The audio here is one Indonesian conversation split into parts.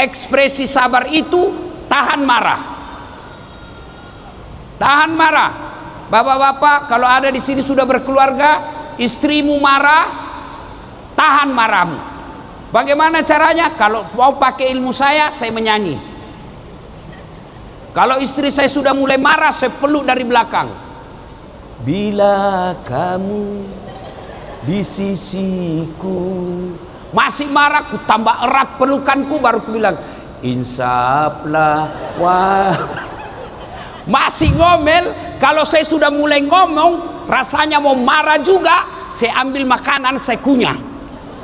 Ekspresi sabar itu tahan marah. Tahan marah. Bapak-bapak kalau ada di sini sudah berkeluarga, istrimu marah, tahan marahmu. Bagaimana caranya? Kalau mau pakai ilmu saya menyanyi. Kalau istri saya sudah mulai marah, saya peluk dari belakang. Bila kamu di sisiku, masih marah, ku tambah erat pelukanku, baru ku bilang insaflah. Wah, masih ngomel. Kalau saya sudah mulai ngomong, rasanya mau marah juga, saya ambil makanan, saya kunyah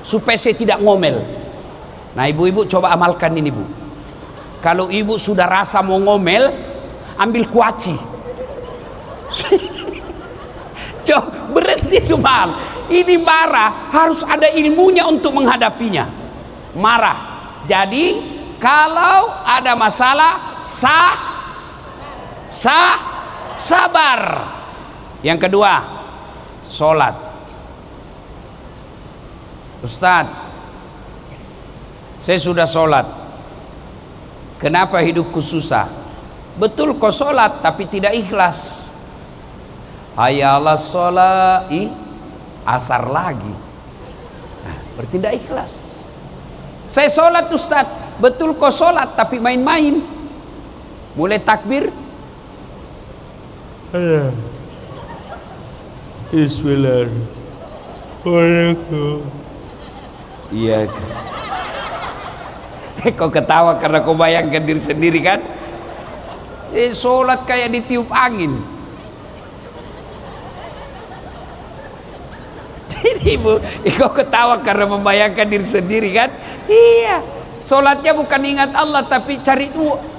supaya saya tidak ngomel. Nah ibu-ibu coba amalkan ini bu. Kalau ibu sudah rasa mau ngomel, ambil kuaci. Coba berhenti bang. Ini marah, harus ada ilmunya untuk menghadapinya. Marah. Jadi kalau ada masalah, sabar. Yang kedua, sholat. Ustadz, saya sudah sholat, kenapa hidupku susah? Betul kau sholat tapi tidak ikhlas. Hayalah sholat, asar lagi. Nah, berarti tidak ikhlas. Saya sholat Ustadz, betul kau sholat tapi main-main. Mulai takbir, Bismillahirrahmanirrahim. Iya. Kau ketawa karena kau bayangkan diri sendiri kan? Sholat kayak ditiup angin. Jadi ibu, kau ketawa karena membayangkan diri sendiri kan? Iya. Sholatnya bukan ingat Allah tapi cari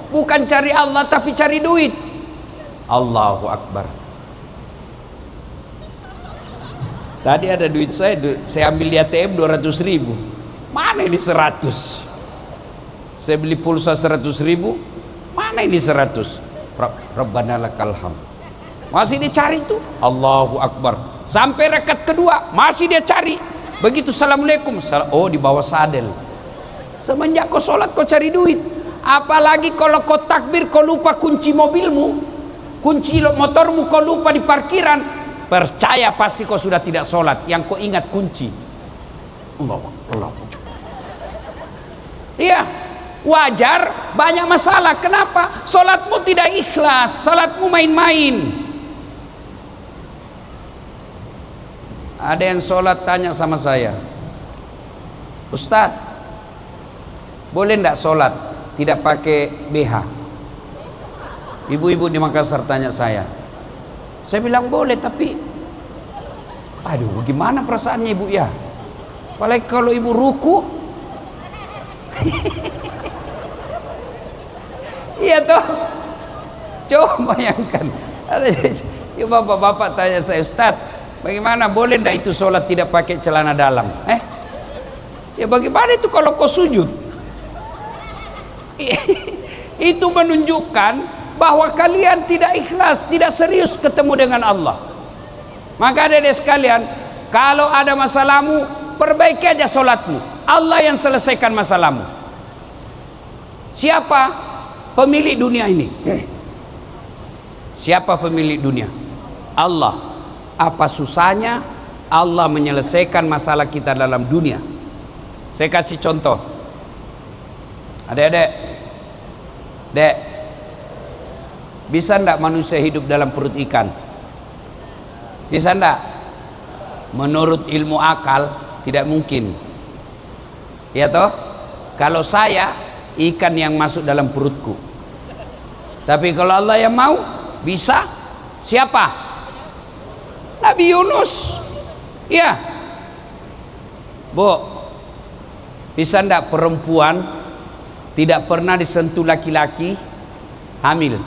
bukan cari Allah tapi cari duit. Allahu Akbar. Tadi ada duit saya ambil di ATM 200.000. Mana ini 100? Saya beli pulsa 100.000. Mana ini 100? Rabbana lakal hamd. Masih dicari tuh. Allahu Akbar. Sampai rakaat kedua masih dia cari. Begitu assalamualaikum, oh di bawah sadel. Semenjak kau sholat kau cari duit. Apalagi kalau kau takbir kau lupa kunci mobilmu, kunci motormu kau lupa di parkiran. Percaya pasti kau sudah tidak sholat. Yang kau ingat kunci. Allah. Iya, wajar banyak masalah. Kenapa? Sholatmu tidak ikhlas, sholatmu main-main. Ada yang sholat tanya sama saya, Ustadz, boleh enggak sholat tidak pakai BH? Ibu-ibu di Makassar tanya saya bilang boleh, tapi aduh bagaimana perasaannya ibu ya? Apalagi kalau ibu ruku. Iya toh, coba bayangkan. Ya bapak-bapak tanya saya, Ustadz, bagaimana boleh enggak itu sholat tidak pakai celana dalam? Ya bagaimana itu kalau kau sujud? Itu menunjukkan bahwa kalian tidak ikhlas, tidak serius ketemu dengan Allah. Maka adik-adik sekalian, kalau ada masalahmu, perbaiki aja sholatmu. Allah yang selesaikan masalahmu. Siapa pemilik dunia ini? Siapa pemilik dunia? Allah. Apa susahnya Allah menyelesaikan masalah kita dalam dunia? Saya kasih contoh. Adik-adik, Dek, bisa enggak manusia hidup dalam perut ikan? Bisa enggak? Menurut ilmu akal tidak mungkin. Ya toh? Kalau saya ikan yang masuk dalam perutku. Tapi kalau Allah yang mau, bisa. Siapa? Nabi Yunus. Ya. Bu, bisa enggak perempuan tidak pernah disentuh laki-laki hamil?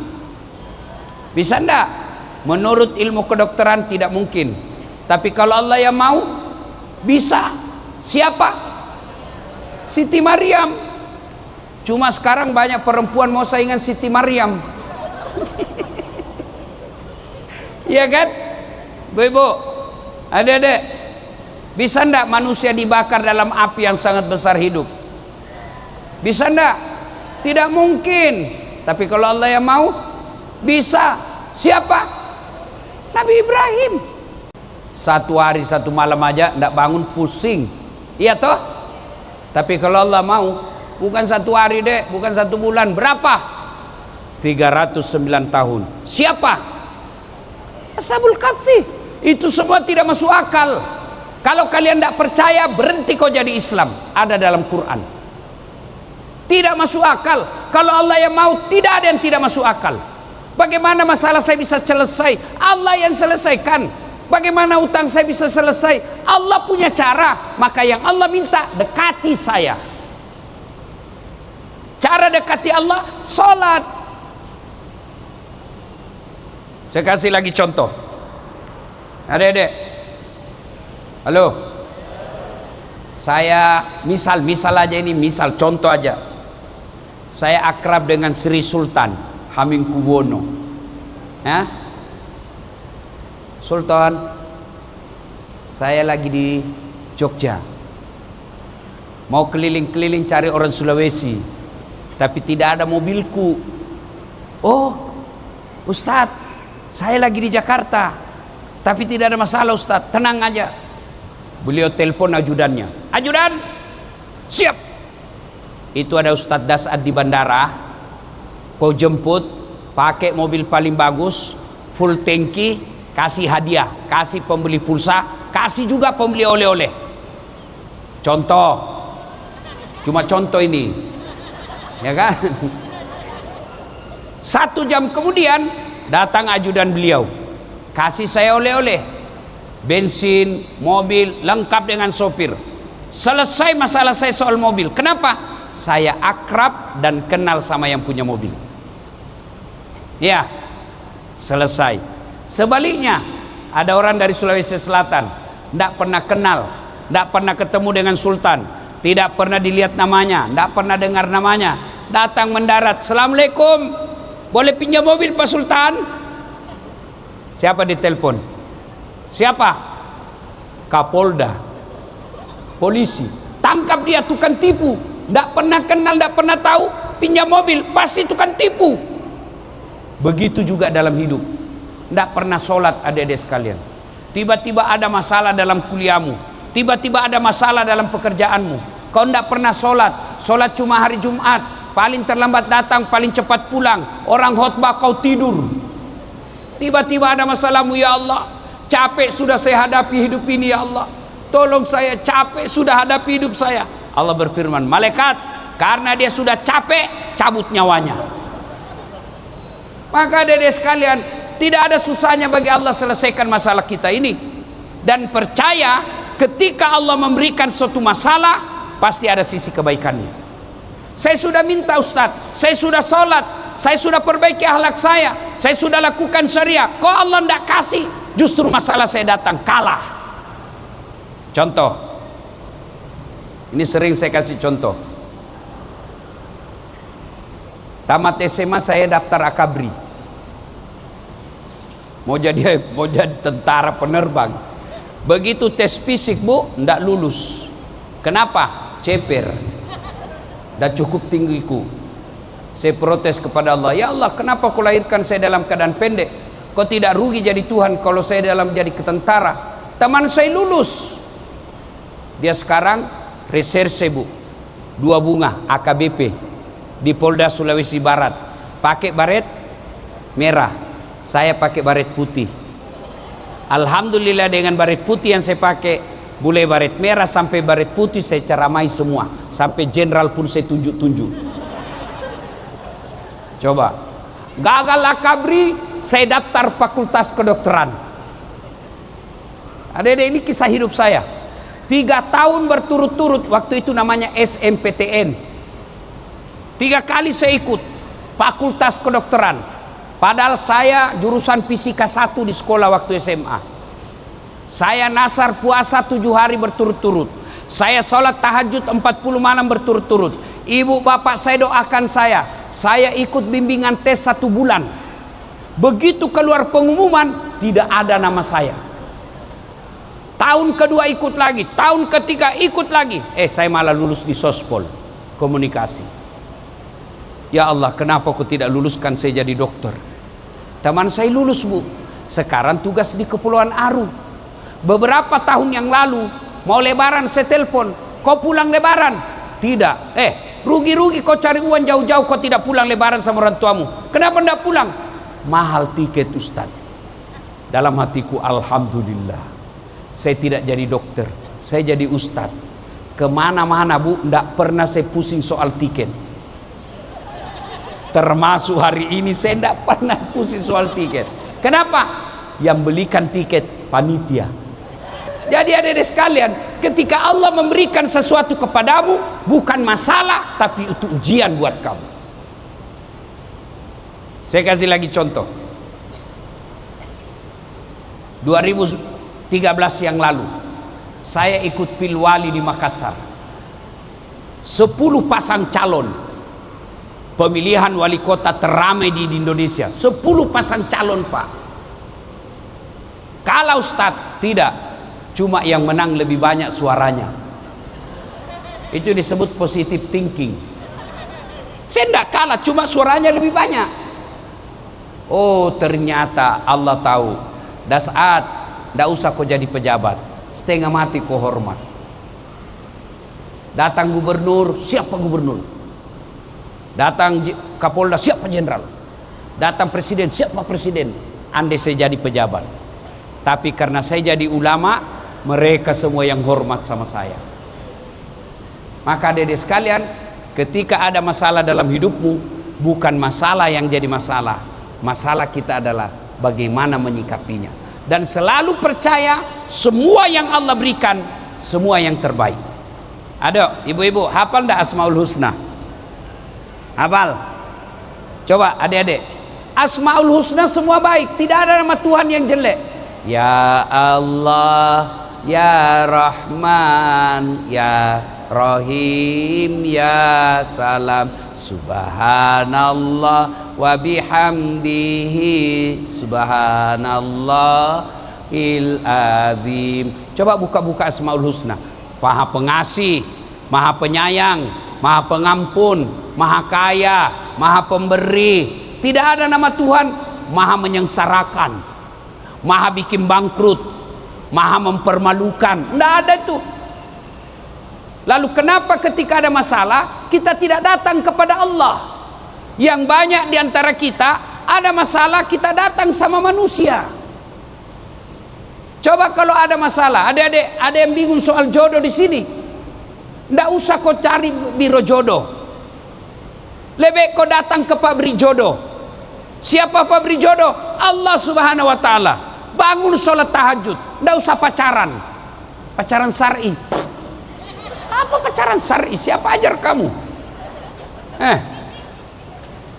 Bisa enggak? Menurut ilmu kedokteran tidak mungkin. Tapi kalau Allah yang mau, bisa. Siapa? Siti Maryam. Cuma sekarang banyak perempuan mau saingan Siti Maryam. Iya kan? Bu-ibu, adik-adik, bisa enggak manusia dibakar dalam api yang sangat besar hidup? Bisa enggak? Tidak mungkin. Tapi kalau Allah yang mau, bisa. Siapa? Nabi Ibrahim. Satu hari satu malam aja tidak bangun, pusing. Iya toh? Tapi kalau Allah mau, bukan satu hari dek, bukan satu bulan, berapa? 309 tahun. Siapa? Ashabul Kahfi. Itu semua tidak masuk akal. Kalau kalian tidak percaya, berhenti kau jadi Islam. Ada dalam Quran. Tidak masuk akal. Kalau Allah yang mau, tidak ada yang tidak masuk akal. Bagaimana masalah saya bisa selesai? Allah yang selesaikan. Bagaimana utang saya bisa selesai? Allah punya cara. Maka yang Allah minta, dekati saya. Cara dekati Allah, sholat. Saya kasih lagi contoh. Adik-adik, halo. Saya misal aja ini, misal contoh aja. Saya akrab dengan Sri Sultan Hamengkubuwono. Ya? Sultan, saya lagi di Jogja. Mau keliling-keliling cari orang Sulawesi, tapi tidak ada mobilku. Oh, Ustadz, saya lagi di Jakarta, tapi tidak ada masalah Ustadz, tenang aja. Beliau telepon ajudannya. Ajudan, siap. Itu ada Ustadz Dasad di bandara. Kau jemput, pakai mobil paling bagus, full tangki, kasih hadiah, kasih pembeli pulsa, kasih juga pembeli oleh-oleh. Contoh, cuma contoh ini, ya kan? 1 jam kemudian datang ajudan beliau, kasih saya oleh-oleh, bensin, mobil, lengkap dengan sopir. Selesai masalah saya soal mobil. Kenapa? Saya akrab dan kenal sama yang punya mobil. Ya, selesai. Sebaliknya, ada orang dari Sulawesi Selatan, tidak pernah kenal, tidak pernah ketemu dengan Sultan, tidak pernah dilihat namanya, tidak pernah dengar namanya, datang mendarat, Assalamualaikum, boleh pinjam mobil Pak Sultan? Siapa ditelepon? Siapa? Kapolda, polisi. Tangkap dia, tukang tipu. Tidak pernah kenal, tidak pernah tahu, pinjam mobil, pasti tukang tipu. Begitu juga dalam hidup. Tidak pernah sholat, adik-adik sekalian. Tiba-tiba ada masalah dalam kuliahmu, tiba-tiba ada masalah dalam pekerjaanmu. Kau tidak pernah sholat, sholat cuma hari Jumat, paling terlambat datang, paling cepat pulang. Orang khutbah kau tidur. Tiba-tiba ada masalahmu, ya Allah, capek sudah saya hadapi hidup ini, ya Allah, tolong saya, capek sudah hadapi hidup saya. Allah berfirman, malaikat, karena dia sudah capek, cabut nyawanya. Maka adik-adik sekalian, tidak ada susahnya bagi Allah selesaikan masalah kita ini. Dan percaya, ketika Allah memberikan suatu masalah, pasti ada sisi kebaikannya. Saya sudah minta Ustadz, saya sudah sholat, saya sudah perbaiki akhlak saya sudah lakukan syariah, kok Allah tidak kasih? Justru masalah saya datang, kalah. Contoh, ini sering saya kasih contoh. Tamat SMA saya daftar Akabri, mau jadi tentara penerbang. Begitu tes fisik bu, tidak lulus. Kenapa? Ceper, tidak cukup tinggiku. Saya protes kepada Allah, ya Allah, kenapa kau lahirkan saya dalam keadaan pendek? Kau tidak rugi jadi Tuhan kalau saya dalam jadi ketentara? Teman saya lulus, dia sekarang reserse bu, 2 bunga AKBP di Polda Sulawesi Barat, pakai baret merah, saya pakai baret putih. Alhamdulillah dengan baret putih yang saya pakai, mulai baret merah sampai baret putih saya ceramai semua, sampai jenderal pun saya tunjuk-tunjuk. Coba, gagal Akabri, saya daftar Fakultas Kedokteran. Adik-adik, ini kisah hidup saya. 3 tahun berturut-turut, waktu itu namanya SMPTN. 3 kali saya ikut Fakultas Kedokteran. Padahal saya jurusan Fisika 1 di sekolah waktu SMA. Saya nasar puasa 7 hari berturut-turut. Saya sholat tahajud 40 malam berturut-turut. Ibu bapak saya doakan saya. Saya ikut bimbingan tes 1 bulan. Begitu keluar pengumuman, tidak ada nama saya. Tahun kedua ikut lagi, tahun ketiga ikut lagi. Saya malah lulus di Sospol Komunikasi. Ya Allah, kenapa kau tidak luluskan saya jadi dokter? Teman saya lulus, Bu. Sekarang tugas di Kepulauan Aru. Beberapa tahun yang lalu, mau lebaran saya telepon, kau pulang lebaran? Tidak. Rugi-rugi kau cari uang jauh-jauh, kau tidak pulang lebaran sama orang tuamu. Kenapa tidak pulang? Mahal tiket, Ustaz. Dalam hatiku, alhamdulillah, saya tidak jadi dokter, saya jadi ustaz. Kemana-mana, Bu, tidak pernah saya pusing soal tiket. Termasuk hari ini saya tidak pernah pusing soal tiket. Kenapa? Yang belikan tiket panitia. Jadi adik-adik sekalian, ketika Allah memberikan sesuatu kepadamu, bukan masalah, tapi itu ujian buat kamu. Saya kasih lagi contoh. 2013 yang lalu, saya ikut pilwali di Makassar. 10 pasang calon. Pemilihan wali kota teramai di Indonesia. 10 pasang calon, Pak. Kalah Ustadz? Tidak. Cuma yang menang lebih banyak suaranya. Itu disebut positive thinking. Saya tidak kalah, cuma suaranya lebih banyak. Oh, ternyata Allah tahu. Dah saat tidak usah kau jadi pejabat, setengah mati kau hormat. Datang gubernur, siapa gubernur? Datang Kapolda, siapa jenderal? Datang presiden, siapa presiden? Andai saya jadi pejabat. Tapi karena saya jadi ulama, mereka semua yang hormat sama saya. Maka adik-adik sekalian, ketika ada masalah dalam hidupmu, bukan masalah yang jadi masalah. Masalah kita adalah bagaimana menyikapinya. Dan selalu percaya semua yang Allah berikan, semua yang terbaik. Ada ibu-ibu hafal ndak Asmaul Husna? Hafal? Coba adik-adik. Asmaul Husna semua baik, tidak ada nama Tuhan yang jelek. Ya Allah, Ya Rahman, Ya Rahim, Ya Salam, Subhanallah wa bihamdihi, Subhanallahil azim. Coba buka-buka Asmaul Husna. Maha Pengasih, Maha Penyayang, Maha Pengampun, Maha Kaya, Maha Pemberi. Tidak ada nama Tuhan Maha menyengsarakan, Maha bikin bangkrut, Maha mempermalukan. Tidak ada itu. Lalu kenapa ketika ada masalah kita tidak datang kepada Allah? Yang banyak diantara kita ada masalah, kita datang sama manusia. Coba kalau ada masalah, adik-adik, ada yang bingung soal jodoh di sini, tidak usah kau cari biro jodoh. Lebih kau datang ke pabrik jodoh. Siapa pabrik jodoh? Allah Subhanahu Wa Taala. Bangun sholat tahajud, tidak usah pacaran. Pacaran syar'i. Apa pacaran syar'i? Siapa ajar kamu?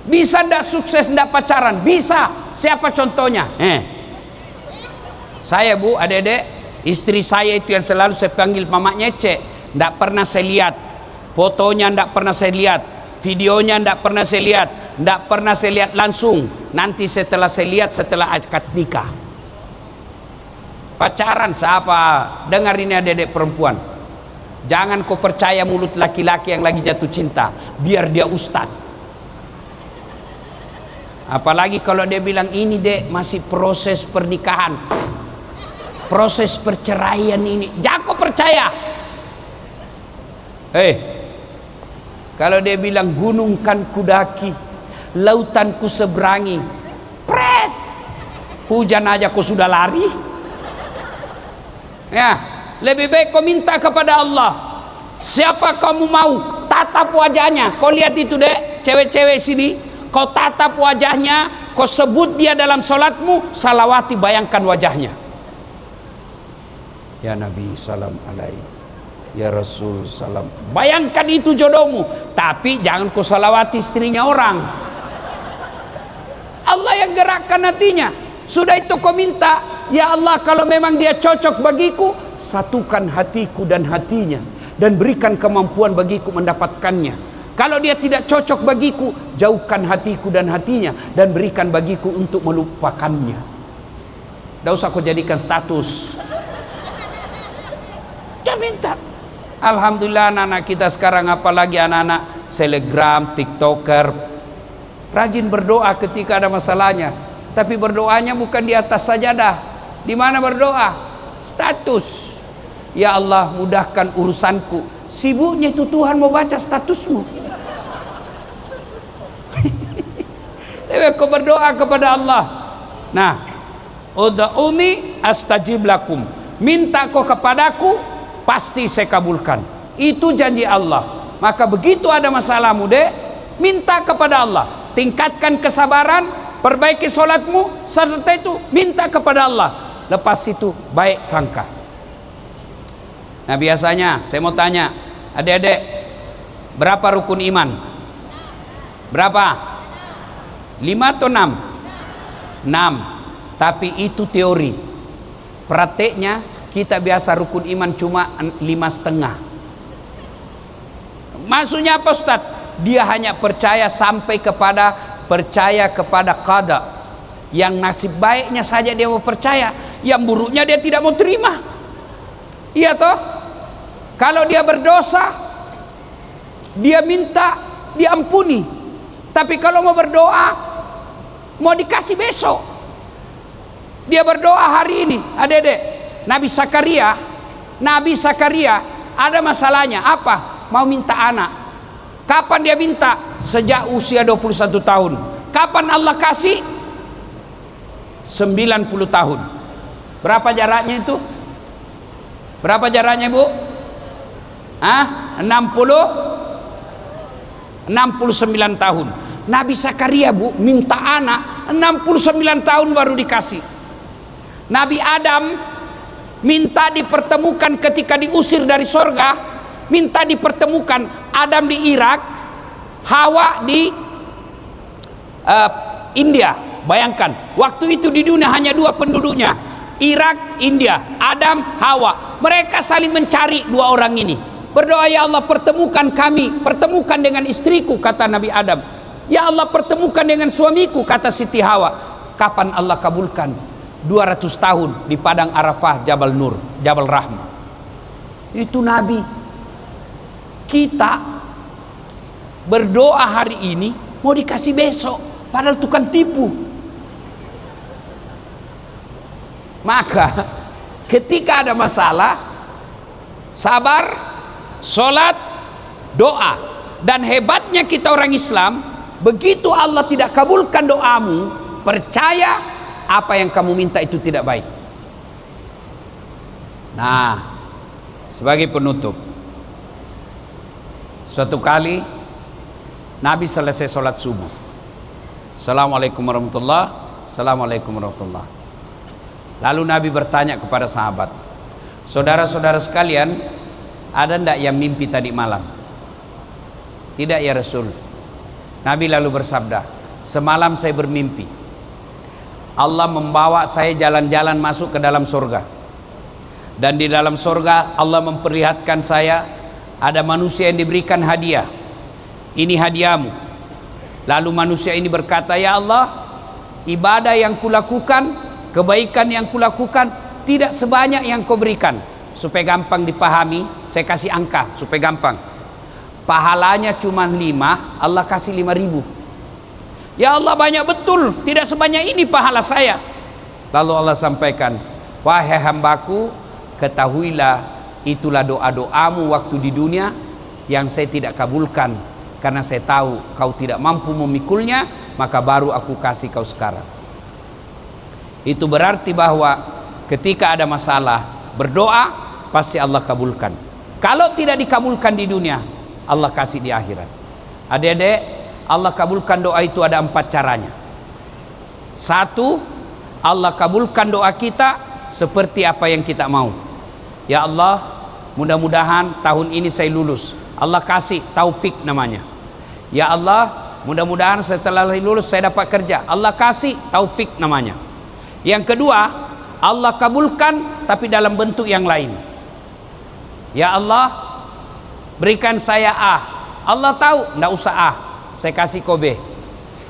Bisa ndak sukses ndak pacaran? Bisa. Siapa contohnya? Saya, Bu, adik-adik, istri saya itu yang selalu saya panggil Mama Nyece, ndak pernah saya lihat fotonya, ndak pernah saya lihat videonya, ndak pernah saya lihat, ndak pernah saya lihat langsung. Nanti setelah saya lihat setelah akad nikah. Pacaran siapa? Dengar ini adik-adik perempuan, jangan kau percaya mulut laki-laki yang lagi jatuh cinta, biar dia ustad. Apalagi kalau dia bilang ini dek masih proses pernikahan, proses perceraian ini, jangan kau percaya. Kalau dia bilang gunung kan kudaki, lautan ku seberangi, pret, hujan aja kau sudah lari. Ya, lebih baik kau minta kepada Allah. Siapa kamu mau tatap wajahnya? Kau lihat itu dek, cewek-cewek sini, kau tatap wajahnya, kau sebut dia dalam solatmu, salawati, bayangkan wajahnya. Ya Nabi salam alaihi, ya Rasul salam. Bayangkan itu jodohmu. Tapi jangan kau salawati istrinya orang. Allah yang gerakkan hatinya. Sudah itu kau minta, ya Allah kalau memang dia cocok bagiku, satukan hatiku dan hatinya, dan berikan kemampuan bagiku mendapatkannya. Kalau dia tidak cocok bagiku, jauhkan hatiku dan hatinya, dan berikan bagiku untuk melupakannya. Tidak usah kau jadikan status. Dia minta. Alhamdulillah anak-anak kita sekarang, apalagi anak-anak selegram, tiktoker, rajin berdoa ketika ada masalahnya. Tapi berdoanya bukan di atas sajadah. Di mana berdoa? Status. Ya Allah, mudahkan urusanku. Sibuknya itu Tuhan mau baca statusmu. Kau berdoa kepada Allah. Nah, ud'uni astajib lakum. Minta kau kepadaku, pasti saya kabulkan. Itu janji Allah. Maka begitu ada masalahmu, Dek, minta kepada Allah. Tingkatkan kesabaran, perbaiki sholatmu, serta itu minta kepada Allah. Lepas itu baik sangka. Nah, biasanya saya mau tanya, adik-adik, berapa rukun iman? Berapa? 5 atau 6? 6. Tapi itu teori. Prakteknya kita biasa rukun iman cuma 5,5. Maksudnya apa, Ustaz? Dia hanya percaya sampai kepada percaya kepada qada. Yang nasib baiknya saja dia mau percaya, yang buruknya dia tidak mau terima. Iya toh? Kalau dia berdosa, dia minta diampuni. Tapi kalau mau berdoa, mau dikasih besok. Dia berdoa hari ini. Adik-adik, Nabi Zakaria ada masalahnya apa? Mau minta anak. Kapan dia minta? Sejak usia 21 tahun. Kapan Allah kasih? 90 tahun. Berapa jaraknya itu? Berapa jaraknya, Bu? 69 tahun. Nabi Zakaria, Bu, minta anak 69 tahun baru dikasih. Nabi Adam minta dipertemukan ketika diusir dari sorga, minta dipertemukan. Adam di Irak, Hawa di India. Bayangkan, waktu itu di dunia hanya 2 penduduknya, Irak, India, Adam, Hawa. Mereka saling mencari 2 orang ini. Berdoa, ya Allah, pertemukan kami, pertemukan dengan istriku, kata Nabi Adam. Ya Allah, pertemukan dengan suamiku, kata Siti Hawa. Kapan Allah kabulkan? 200 tahun di padang Arafah, Jabal Nur, Jabal Rahmah. Itu Nabi. Kita berdoa hari ini mau dikasih besok, padahal tukang tipu. Maka ketika ada masalah, sabar, sholat, doa. Dan hebatnya kita orang Islam, begitu Allah tidak kabulkan doamu, percaya apa yang kamu minta itu tidak baik. Nah, sebagai penutup, suatu kali Nabi selesai sholat subuh, Assalamualaikum warahmatullahi wabarakatuh. Assalamualaikum warahmatullahi wabarakatuh. Lalu Nabi bertanya kepada sahabat, saudara-saudara sekalian, ada ndak yang mimpi tadi malam? Tidak ya Rasul. Nabi lalu bersabda, semalam saya bermimpi Allah membawa saya jalan-jalan masuk ke dalam surga. Dan di dalam surga Allah memperlihatkan saya ada manusia yang diberikan hadiah. Ini hadiahmu. Lalu manusia ini berkata, ya Allah, ibadah yang kulakukan, kebaikan yang kulakukan tidak sebanyak yang kau berikan. Supaya gampang dipahami, saya kasih angka supaya gampang. Pahalanya cuma 5, Allah kasih 5.000. Ya Allah, banyak betul, tidak sebanyak ini pahala saya. Lalu Allah sampaikan, wahai hambaku, ketahuilah itulah doa-doamu waktu di dunia yang saya tidak kabulkan, karena saya tahu kau tidak mampu memikulnya, maka baru aku kasih kau sekarang. Itu berarti bahwa ketika ada masalah, berdoa pasti Allah kabulkan. Kalau tidak dikabulkan di dunia, Allah kasih di akhirat. Adik-adik, Allah kabulkan doa itu ada 4 caranya. 1, Allah kabulkan doa kita seperti apa yang kita mau. Ya Allah, mudah-mudahan tahun ini saya lulus. Allah kasih taufik namanya. Ya Allah, mudah-mudahan setelah lulus saya dapat kerja. Allah kasih taufik namanya. Yang kedua, Allah kabulkan tapi dalam bentuk yang lain. Ya Allah, berikan saya A. Allah tahu, tidak usah A, saya kasih kau B.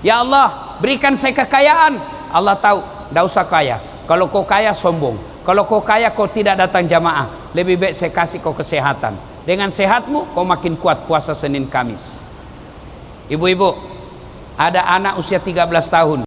Ya Allah, berikan saya kekayaan. Allah tahu, tidak usah kaya. Kalau kau kaya sombong. Kalau kau kaya kau tidak datang jamaah. Lebih baik saya kasih kau kesehatan. Dengan sehatmu kau makin kuat puasa Senin Kamis. Ibu-ibu, Ada anak usia 13 tahun